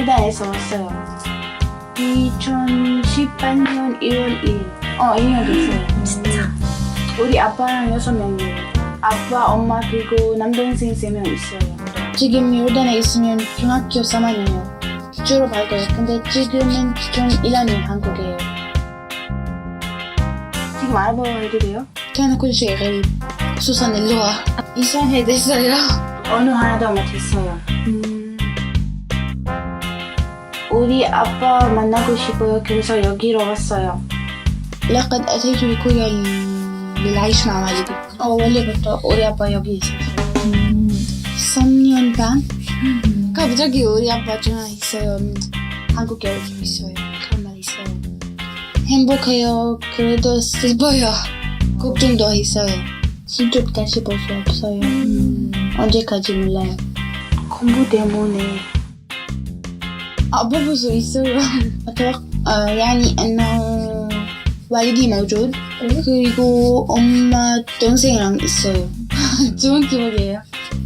요르단에서 왔어요. 2018년 1월 1일. 2년 됐어요. 진짜? 우리 아빠랑 6명이에요. 아빠, 엄마, 그리고 남동생 3명 있어요. 지금 요르단에 있으면 중학교 3학년이에요. 졸업할 거예요. 근데 지금은 중 1학년 한국이에요. 지금 알아보 해도 돼요? كان كل شيء غريب خصوصا اللغة. 이상해 됐어요. 언어 하나도 못했어요. 우리 아빠 만나고 싶어요. 그래서 여기로 왔어요. لقد أتيت لكوريا للعيش مع والدي. 원래부터 우리 아빠 여기 있었어요. 3년 반? 갑자기 우리 아빠 전화 있어요. 한국에 오고 있어요. 그런 말 있어요. 행복해요. 그래도 슬퍼요. 걱정도 있어요. 직접 다시 볼 수 없어요. 언제까지 몰라요. 공부 때문에 أبغى 있어요. يعني أنه والدي موجود 그리고 엄마 동생이랑 있어요. 좋은 기억이에요.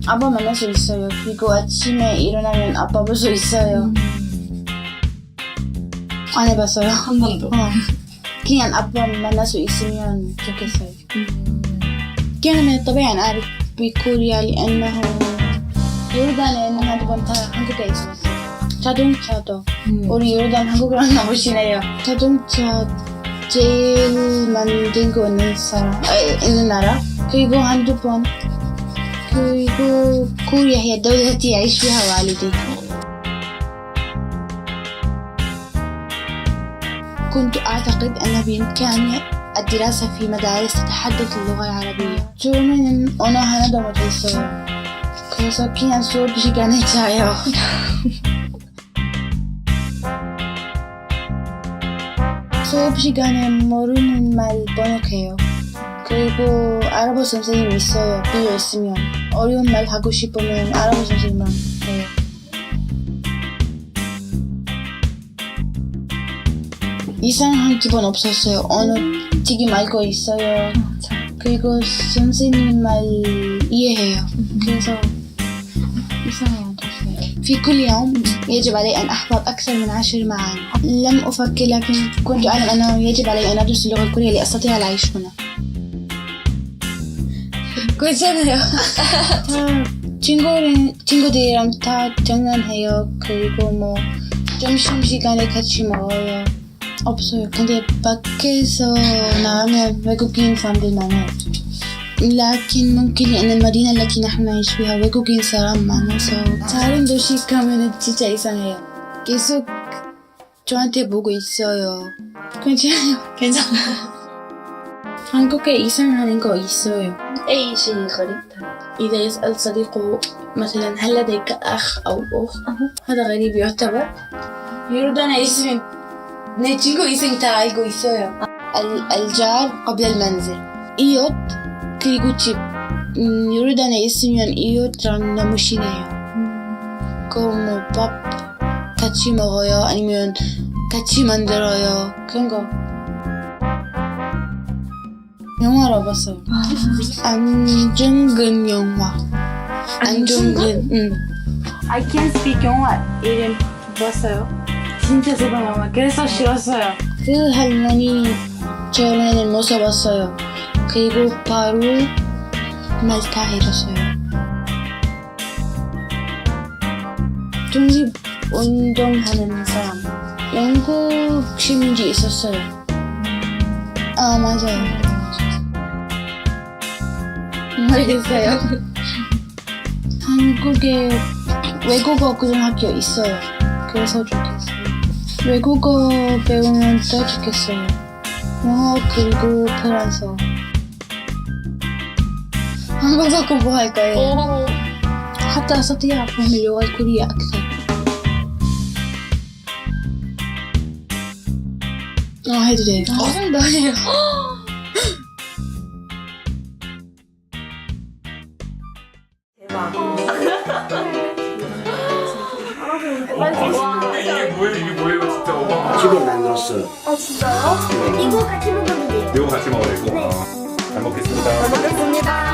아빠 만날 수 있어요. 그리고 아침에 일어나면 아빠 볼 수 있어요. 안 해봤어요. 한 번도. 그냥 아빠 만날 수 있으면 좋겠어요. كان من الطبيعي أن أعرف بكوريا لأنه 요르단에는 한두 번 다 한국에 있었어요. 자동차도 우리 요르단 한국이랑 너무 친해요. 자동차 제일 만들고 있는 나라. 그리고 한두 번. 그리고 كوريا هي الدولة التي يعيش فيها والدي. كنت أعتقد أن بإمكاني الدراسة في مدارس تتحدث اللغة العربية. 처음에는 언어 하나도 못했어요. 그래서 그냥 수업 시간에 자요. 수업 시간에 모르는 말 번역해요. 그리고 아랍어 선생님 있어요. 필요 있으면 어려운 말 하고 싶으면 아랍어 선생님만 해요. 이상한 기분 없었어요. 언어 되게 알고 있어요. 그리고 선생님 말 이해해요. 그래서 이상해 않았어요. في كل يوم يجب علي أن أحفظ أكثر من 10 معاني. لم أفكر لكن كنت أعلم أنه يجب علي أن أدرس اللغة الكورية لأستطيع العيش هنا. 괜찮아요. 친구들이랑 다 장난해요. 그리고 뭐 점심시간에 같이 먹어요. 없어요. 근데 밖에서 나가면 외국인 사람들 많아요. لكن ممكن لأن المدينة التي نحن نعيش فيها 외국인 사람 많아서 다른 도시 가면은 진짜 이상해요. 계속 저한테 보고 있어요. 괜찮아요. 괜찮아. 한국에 이상하는 거 있어요. أي شيء غريب. إذا يسأل صديقه مثلا هل لديك أخ أو أخت هذا غريب يعتبر. 요르단에 있으면 내 친구 있으면 다 알고 있어요. الجار قبل المنزل. 이웃 그리고 집. 요르단에 있으면 이웃랑 너무 친해요. 그럼 뭐 밥 같이 먹어요. 아니면 같이 만들어요. 그런 거. 영화로 봤어요. 안중근 영화. 안중근. I can't speak 영화 이름 봤어요. 진짜 슬픈 영화. 그래서 싫었어요. 그 할머니 저번에는 못 써봤어요. 그리고 바로 말 다 해줬어요. 독립 운동하는 사람. 영국 시민지 있었어요. 맞아요. 모르겠어요. 한국에 외국어 고등학교 있어요. 그래서 좋겠어요. 외국어 배우면 더 좋겠어요. 영어 그리고 프랑스어. 한국어 공부할 거예요. حتى أستطيع فهم اللغة الكورية أكثر. 해도 돼요. 너예요. 이게 뭐예요 진짜 어마어마. 집에 만들었어요. 진짜요? 이거 같이 먹으면 돼요. 이거 같이 먹어야 되고. 네. 잘 먹겠습니다. 잘 먹겠습니다.